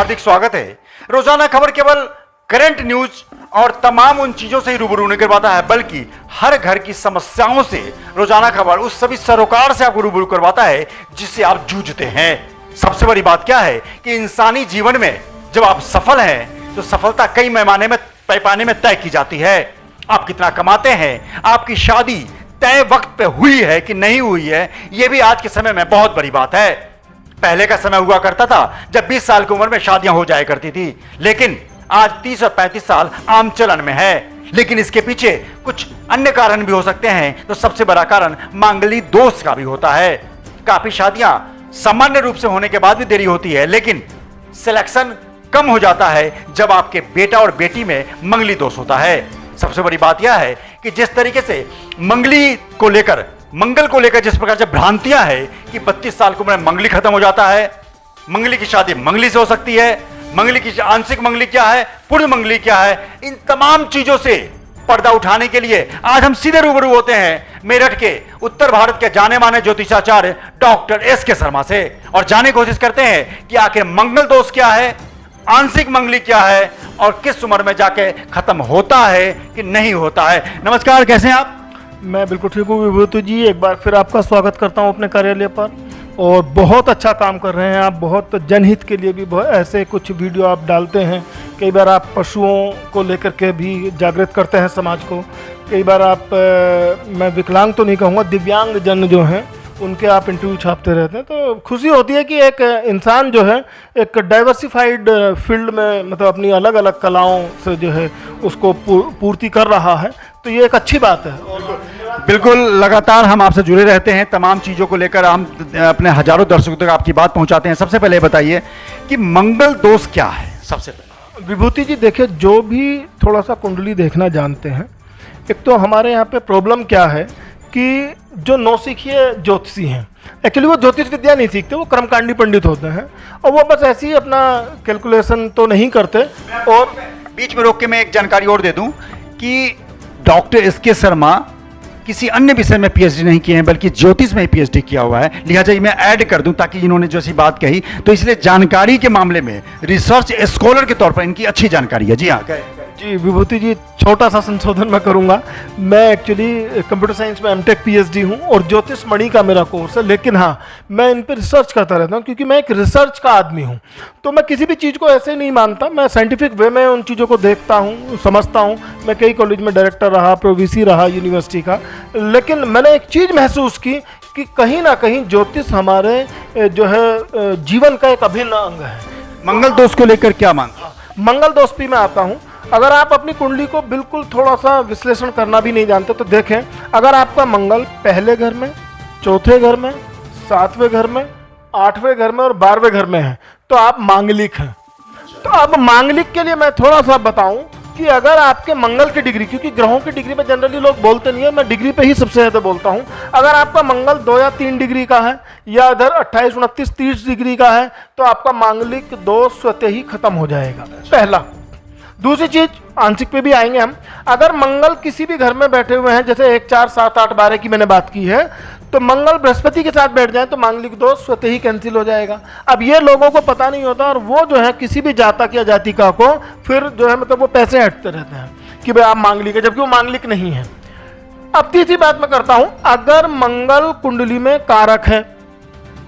हार्दिक स्वागत है। रोजाना खबर केवल करंट न्यूज और तमाम उन चीजों से ही रूबरू नहीं करवाता है, बल्कि हर घर की समस्याओं से रोजाना खबर उस सभी सरोकार से आपको रूबरू करवाता है जिससे आप जूझते हैं। सबसे बड़ी बात क्या है कि इंसानी जीवन में जब आप सफल हैं तो सफलता कई पैमाने में तय की जाती है। आप कितना कमाते हैं, आपकी शादी तय वक्त पे हुई है कि नहीं हुई है, यह भी आज के समय में बहुत बड़ी बात है। पहले का समय हुआ करता था जब 20 साल की उम्र में शादियां हो जाया करती थी, लेकिन आज 30 और 35 साल आम चलन में है। लेकिन इसके पीछे कुछ अन्य कारण भी हो सकते हैं। तो सबसे बड़ा कारण मांगलिक दोष का भी होता है। काफी शादियां सामान्य रूप से होने के बाद भी देरी होती है, लेकिन सिलेक्शन कम हो जाता है जब आपके बेटा और बेटी में मंगली दोष होता है। सबसे बड़ी बात यह है कि जिस तरीके से मंगल को लेकर जिस प्रकार से भ्रांतियां है कि 32 साल की उम्र में मंगली खत्म हो जाता है, मंगली की शादी मंगली से हो सकती है, मंगली की आंशिक मंगली क्या है, पूर्ण मंगली क्या है, इन तमाम चीजों से पर्दा उठाने के लिए आज हम सीधे रूबरू होते हैं मेरठ के उत्तर भारत के जाने माने ज्योतिषाचार्य डॉक्टर एस.के. शर्मा से और जानने की कोशिश करते हैं कि आखिर मंगल दोष क्या है, आंशिक मंगली क्या है और किस उम्र में जाके खत्म होता है कि नहीं होता है। नमस्कार, कैसे हैं आप? मैं बिल्कुल ठीक हूँ विभूति जी। एक बार फिर आपका स्वागत करता हूँ अपने कार्यालय पर। और बहुत अच्छा काम कर रहे हैं आप, बहुत जनहित के लिए भी ऐसे कुछ वीडियो आप डालते हैं। कई बार आप पशुओं को लेकर के भी जागृत करते हैं समाज को। कई बार आप मैं विकलांग तो नहीं कहूँगा, दिव्यांग जन जो हैं उनके आप इंटरव्यू छापते रहते हैं। तो खुशी होती है कि एक इंसान जो है एक डाइवर्सिफाइड फील्ड में मतलब अपनी अलग अलग कलाओं से जो है उसको पूर्ति कर रहा है। तो ये एक अच्छी बात है। बिल्कुल, लगातार हम आपसे जुड़े रहते हैं, तमाम चीज़ों को लेकर हम अपने हजारों दर्शकों तक आपकी बात पहुंचाते हैं। सबसे पहले बताइए कि मंगल दोष क्या है। सबसे पहले विभूति जी देखिए, जो भी थोड़ा सा कुंडली देखना जानते हैं, एक तो हमारे यहाँ पे प्रॉब्लम क्या है कि जो नौसिखिए ज्योतिषी हैं एक्चुअली वो ज्योतिष विद्या नहीं सीखते, वो कर्मकांडी पंडित होते हैं और वो बस ऐसे ही अपना कैलकुलेशन तो नहीं करते। और बीच में रोक के मैं एक जानकारी और दे दूं कि डॉक्टर एस.के. शर्मा किसी अन्य विषय में पीएचडी नहीं किए हैं, बल्कि ज्योतिष में ही पीएचडी किया हुआ है। लिहाजा मैं ऐड कर दूं ताकि इन्होंने जो ऐसी बात कही, तो इसलिए जानकारी के मामले में रिसर्च स्कॉलर के तौर पर इनकी अच्छी जानकारी है। जी हाँ जी विभूति जी, छोटा सा संशोधन मैं करूंगा। मैं एक्चुअली कंप्यूटर साइंस में एमटेक पीएचडी हूं और ज्योतिष मणि का मेरा कोर्स है, लेकिन हाँ मैं इन पर रिसर्च करता रहता हूं क्योंकि मैं एक रिसर्च का आदमी हूं। तो मैं किसी भी चीज़ को ऐसे नहीं मानता, मैं साइंटिफिक वे में उन चीज़ों को देखता हूं, समझता हूं। मैं कई कॉलेज में डायरेक्टर रहा, प्रोवीसी रहा यूनिवर्सिटी का, लेकिन मैंने एक चीज़ महसूस की कि कहीं ना कहीं ज्योतिष हमारे जो है जीवन का एक अभिन्न अंग है। मंगल दोष को लेकर क्या मानते? मंगल दोष भी मैं आता हूँ। अगर आप अपनी कुंडली को बिल्कुल थोड़ा सा विश्लेषण करना भी नहीं जानते तो देखें, अगर आपका मंगल पहले घर में, चौथे घर में, 7वें घर में, 8वें घर में और 12वें घर में है तो आप मांगलिक हैं। तो अब मांगलिक के लिए मैं थोड़ा सा बताऊं कि अगर आपके मंगल की डिग्री, क्योंकि ग्रहों की डिग्री में जनरली लोग बोलते नहीं है, मैं डिग्री पे ही सबसे ज़्यादा बोलता हूं। अगर आपका मंगल 2 या 3 डिग्री का है या इधर 28, 29, 30 डिग्री का है तो आपका मांगलिक दोष स्वतः ही खत्म हो जाएगा, पहला। दूसरी चीज, आंशिक पे भी आएंगे हम। अगर मंगल किसी भी घर में बैठे हुए हैं, जैसे 1, 4, 7, 8, 12 की मैंने बात की है, तो मंगल बृहस्पति के साथ बैठ जाए तो मांगलिक दोष स्वतः ही कैंसिल हो जाएगा। अब ये लोगों को पता नहीं होता और वो जो है किसी भी जातक या जातिका को फिर जो है मतलब वो पैसे हटते रहते हैं कि भाई आप मांगलिक है, जबकि वो मांगलिक नहीं है। अब तीसरी बात मैं करता हूं, अगर मंगल कुंडली में कारक है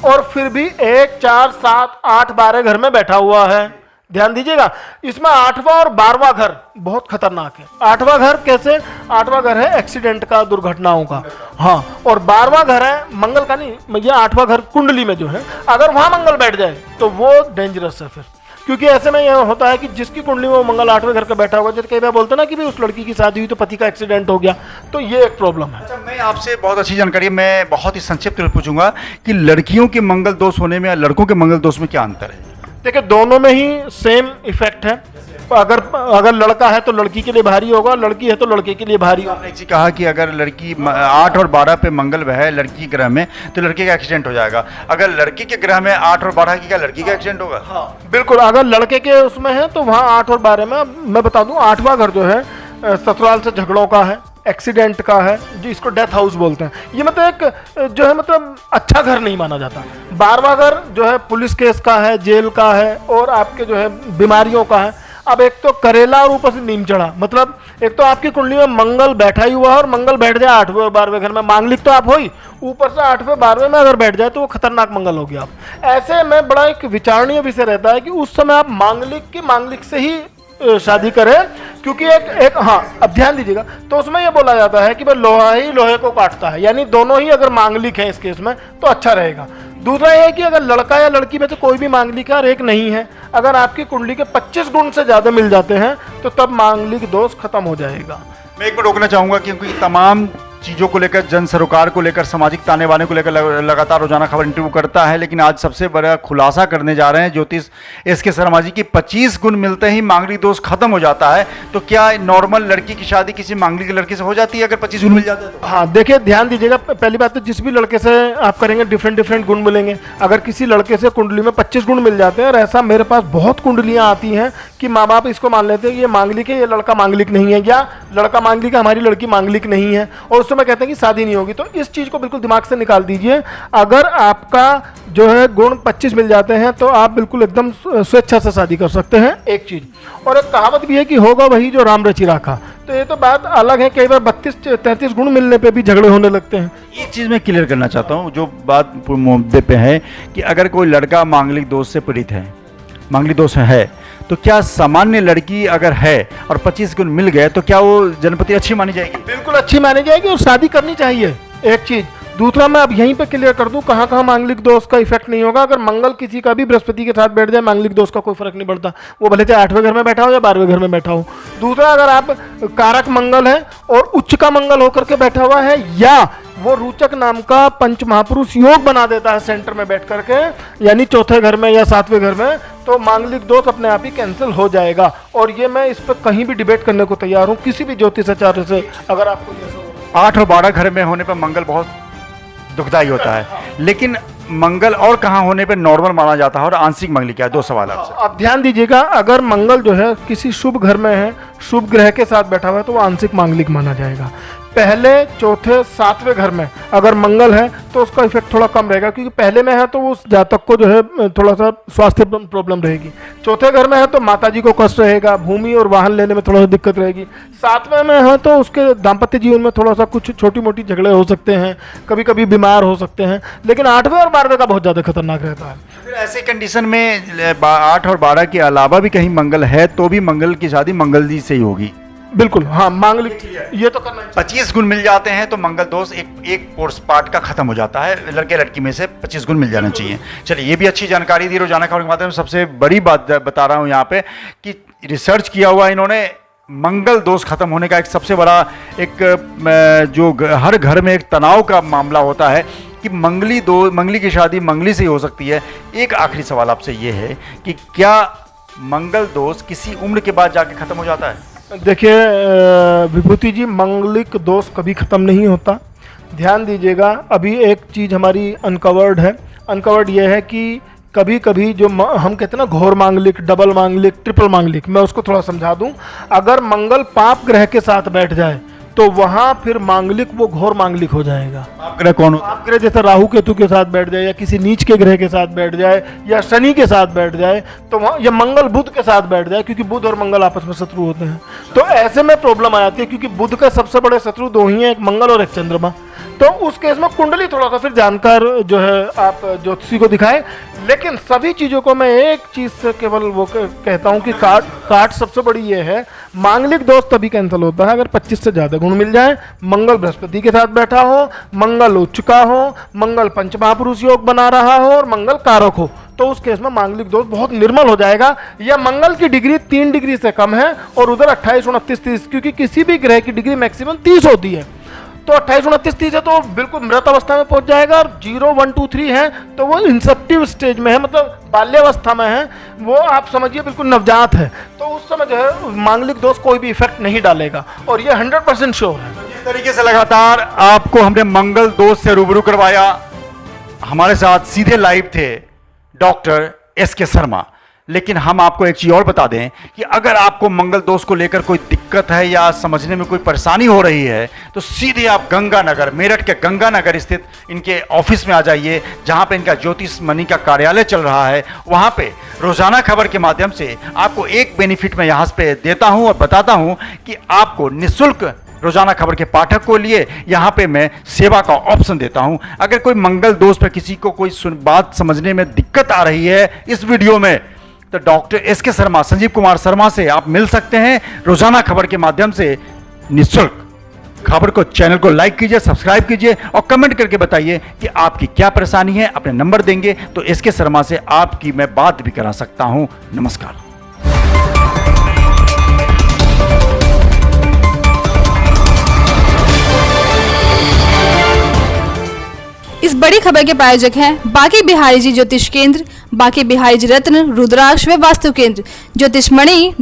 और फिर भी 1, 4, 7, 8, 12 घर में बैठा हुआ है, ध्यान दीजिएगा, इसमें 8वां और 12वां घर बहुत खतरनाक है। 8वां घर कैसे? 8वां घर है एक्सीडेंट का, दुर्घटनाओं का, हाँ, और 12वां घर है मंगल का नहीं, ये 8वां घर कुंडली में जो है, अगर वहां मंगल बैठ जाए तो वो डेंजरस है फिर। क्योंकि ऐसे में यह होता है कि जिसकी कुंडली में वो मंगल 8वें घर का बैठा होगा, जैसे कई बार बोलते ना कि भाई उस लड़की की शादी हुई तो पति का एक्सीडेंट हो गया, तो ये एक प्रॉब्लम है। अच्छा, मैं आपसे बहुत अच्छी जानकारी, मैं बहुत ही संक्षिप्त में पूछूंगा कि लड़कियों के मंगल दोष होने में या लड़कों के मंगल दोष में क्या अंतर है? देखिए, दोनों में ही सेम इफेक्ट है। अगर लड़का है तो लड़की के लिए भारी होगा, लड़की है तो लड़के के लिए भारी होगा। आपने कहा कि अगर लड़की 8 और 12 पे मंगल है लड़की ग्रह में तो लड़के का एक्सीडेंट हो जाएगा। अगर लड़की के ग्रह में 8 और 12 की, क्या लड़की का एक्सीडेंट होगा? हाँ बिल्कुल, अगर लड़के के उसमें है तो वहाँ 8 और 12 में, मैं बता दूं 8वां घर जो है ससुराल से झगड़ों का है, एक्सीडेंट का है, जो इसको डेथ हाउस बोलते हैं। ये मतलब एक जो है मतलब अच्छा घर नहीं माना जाता। 12वां घर जो है पुलिस केस का है, जेल का है और आपके जो है बीमारियों का है। अब एक तो करेला और ऊपर से नीम चढ़ा, मतलब एक तो आपकी कुंडली में मंगल बैठा ही हुआ है और मंगल बैठ जाए 8वें और 12वें घर में, मांगलिक तो आप हो ही, ऊपर से 8वें 12वें में अगर बैठ जाए तो वो खतरनाक मंगल हो गया। आप ऐसे में बड़ा एक विचारणीय विषय रहता है कि उस समय आप मांगलिक से ही शादी करें, क्योंकि एक हाँ अब ध्यान दीजिएगा, तो उसमें यह बोला जाता है कि भाई लोहा ही लोहे को काटता है, यानी दोनों ही अगर मांगलिक हैं इस केस में तो अच्छा रहेगा। दूसरा यह है कि अगर लड़का या लड़की में से कोई भी मांगलिक है और एक नहीं है, अगर आपकी कुंडली के 25 गुण से ज़्यादा मिल जाते हैं तो तब मांगलिक दोष खत्म हो जाएगा। मैं एक बार रोकना चाहूंगा क्योंकि तमाम चीज़ों को लेकर, जन सरोकार को लेकर, सामाजिक ताने बाने को लेकर लगातार रोजाना खबर इंटरव्यू करता है, लेकिन आज सबसे बड़ा खुलासा करने जा रहे हैं ज्योतिष एस.के. शर्मा जी की 25 गुण मिलते ही मांगलिक दोष खत्म हो जाता है। तो क्या नॉर्मल लड़की की शादी किसी मांगलिक लड़के से हो जाती है अगर 25 गुण मिल जाते हैं तो? हाँ देखिए, ध्यान दीजिएगा, पहली बात तो जिस भी लड़के से आप करेंगे डिफरेंट गुण मिलेंगे। अगर किसी लड़के से कुंडली में 25 गुण मिल जाते हैं, और ऐसा मेरे पास बहुत कुंडलियाँ आती हैं कि माँ बाप इसको मान लेते हैं कि ये मांगलिक है, ये लड़का मांगलिक नहीं है, या लड़का मांगलिक है हमारी लड़की मांगलिक नहीं है, और उस समय कहते हैं कि शादी नहीं होगी। तो इस चीज को बिल्कुल दिमाग से निकाल दीजिए। अगर आपका जो है गुण 25 मिल जाते हैं तो आप बिल्कुल एकदम स्वेच्छा से शादी कर सकते हैं, एक चीज। और एक कहावत भी है कि होगा वही जो राम रचि राखा, तो ये तो बात अलग है। कई बार 32-33 गुण मिलने पे भी झगड़े होने लगते हैं। ये चीज़ मैं क्लियर करना चाहता हूँ, जो बात मुद्दे पे है कि अगर कोई लड़का मांगलिक दोष से पीड़ित है, मांगलिक दोष है, तो क्या सामान्य लड़की अगर है और 25 गुण मिल गए तो क्या वो जनपति अच्छी मानी जाएगी? बिल्कुल अच्छी मानी जाएगी और शादी करनी चाहिए, एक चीज। दूसरा मैं अब यहीं पे क्लियर कर दूं कहाँ कहाँ मांगलिक दोष का इफेक्ट नहीं होगा। अगर मंगल किसी का भी बृहस्पति के साथ बैठ जाए, मांगलिक दोष का कोई फर्क नहीं पड़ता, वो भले चाहे 8वें घर में बैठा हो या 12वें घर में बैठा हो। दूसरा, अगर आप कारक मंगल है और उच्च का मंगल होकर के बैठा हुआ है, या वो रूचक नाम का पंच महापुरुष योग बना देता है सेंटर में बैठ करके, यानी चौथे घर में या 7वें घर में, तो मांगलिक दोष अपने आप ही कैंसिल हो जाएगा। और ये मैं इस पर कहीं भी डिबेट करने को तैयार हूँ किसी भी ज्योतिषाचार्य से। अगर आपको ये 8 और 12 घर में होने पर मंगल बहुत दुखदायी होता है, लेकिन मंगल और कहाँ होने पर नॉर्मल माना जाता है और आंशिक मंगलिक क्या है? 2 सवाल आपसे। अब ध्यान दीजिएगा, अगर मंगल जो है किसी शुभ घर में है, शुभ ग्रह के साथ बैठा हुआ है, तो वो आंशिक मांगलिक माना जाएगा। पहले, चौथे, 7वें घर में अगर मंगल है तो उसका इफेक्ट थोड़ा कम रहेगा, क्योंकि पहले में है तो उस जातक को जो है थोड़ा सा स्वास्थ्य प्रॉब्लम रहेगी। चौथे घर में है तो माताजी को कष्ट रहेगा, भूमि और वाहन लेने में थोड़ा सा दिक्कत रहेगी। 7वें में है तो उसके दाम्पत्य जीवन में थोड़ा सा कुछ छोटी मोटी झगड़े हो सकते हैं, कभी कभी बीमार हो सकते हैं। लेकिन 8वें और 12वें का बहुत ज़्यादा खतरनाक रहता है। फिर ऐसे कंडीशन में 8 और 12 के अलावा भी कहीं मंगल है तो भी मंगल की शादी मंगल जी से ही होगी? बिल्कुल हाँ, मांगलिक ये तो करना चाहिए। 25 गुण मिल जाते हैं तो मंगल दोष एक कोर्स पार्ट का खत्म हो जाता है, लड़के लड़की में से 25 गुण मिल जाना चाहिए। चलिए, ये भी अच्छी जानकारी दी रोजाना खबर के माध्यम में। सबसे बड़ी बात बता रहा हूँ यहाँ पे कि रिसर्च किया हुआ इन्होंने, मंगल दोष खत्म होने का एक सबसे बड़ा एक जो हर घर में एक तनाव का मामला होता है कि मंगली की शादी मंगली से ही हो सकती है। एक आखिरी सवाल आपसे ये है कि क्या मंगल दोष किसी उम्र के बाद जाके खत्म हो जाता है? देखिए विभूति जी, मंगलिक दोष कभी ख़त्म नहीं होता। ध्यान दीजिएगा, अभी एक चीज़ हमारी अनकवर्ड है। अनकवर्ड ये है कि कभी कभी जो हम कहते हैं ना घोर मांगलिक, डबल मांगलिक, ट्रिपल मांगलिक, मैं उसको थोड़ा समझा दूं। अगर मंगल पाप ग्रह के साथ बैठ जाए तो वहाँ फिर मांगलिक वो घोर मांगलिक हो जाएगा। पाप ग्रह कौन होता है? पाप ग्रह जैसे राहु केतु के साथ बैठ जाए, या किसी नीच के ग्रह के साथ बैठ जाए, या शनि के साथ बैठ जाए, तो वहाँ या मंगल बुध के साथ बैठ जाए, क्योंकि बुध और मंगल आपस में शत्रु होते हैं। तो ऐसे में प्रॉब्लम आ जाती है, क्योंकि बुध का सबसे बड़े शत्रु 2 ही हैं, एक मंगल और एक चंद्रमा। तो उस केस में कुंडली थोड़ा सा फिर जानकार जो है आप ज्योतिषी को दिखाएं। लेकिन सभी चीज़ों को मैं एक चीज़ से केवल वो कहता हूँ कि काट सबसे बड़ी ये है, मांगलिक दोष तभी कैंसिल होता है अगर 25 से ज़्यादा गुण मिल जाए, मंगल बृहस्पति के साथ बैठा हो, मंगल उच्च का हो, मंगल पंच महापुरुष योग बना रहा हो और मंगल कारक हो, तो उस केस में मांगलिक दोष बहुत निर्मल हो जाएगा। या मंगल की डिग्री 3 डिग्री से कम है और उधर 28, 29, 30, क्योंकि किसी भी ग्रह की डिग्री मैक्सिमम 30 होती है, तो 28, 29, 30 है तो बिल्कुल मृत अवस्था में पहुंच जाएगा। और 0, 1, 2, 3 है तो वो इंसेप्टिव स्टेज में है, मतलब बाल्यावस्था में है, वो आप समझिए बिल्कुल नवजात है। तो उस समय जो है मांगलिक दोष कोई भी इफेक्ट नहीं डालेगा, और ये 100% श्योर है। जिस तरीके से लगातार आपको हमने मंगल दोष से रूबरू करवाया, हमारे साथ सीधे लाइव थे डॉक्टर एस.के. शर्मा। लेकिन हम आपको एक चीज और बता दें कि अगर आपको मंगल दोष को लेकर कोई दिक्कत है या समझने में कोई परेशानी हो रही है तो सीधे आप गंगानगर, मेरठ के गंगानगर स्थित इनके ऑफिस में आ जाइए, जहां पे इनका ज्योतिष मणि का कार्यालय चल रहा है। वहां पे रोजाना खबर के माध्यम से आपको एक बेनिफिट मैं यहाँ पे देता हूं और बताता हूं कि आपको निःशुल्क रोजाना खबर के पाठक को लिए यहाँ पे मैं सेवा का ऑप्शन देता हूं। अगर कोई मंगल दोष पर किसी को कोई बात समझने में दिक्कत आ रही है इस वीडियो में, तो डॉक्टर एस के शर्मा, संजीव कुमार शर्मा से आप मिल सकते हैं रोजाना खबर के माध्यम से निःशुल्क। खबर को, चैनल को लाइक कीजिए, सब्सक्राइब कीजिए और कमेंट करके बताइए कि आपकी क्या परेशानी है। अपने नंबर देंगे तो एस के शर्मा से आपकी मैं बात भी करा सकता हूं। नमस्कार। इस बड़ी खबर के प्रायोजक हैं बाकी बिहारी जी ज्योतिष केंद्र, बाकी बिहारी जी रत्न, रुद्राक्ष व वास्तु केंद्र, ज्योतिष मणि।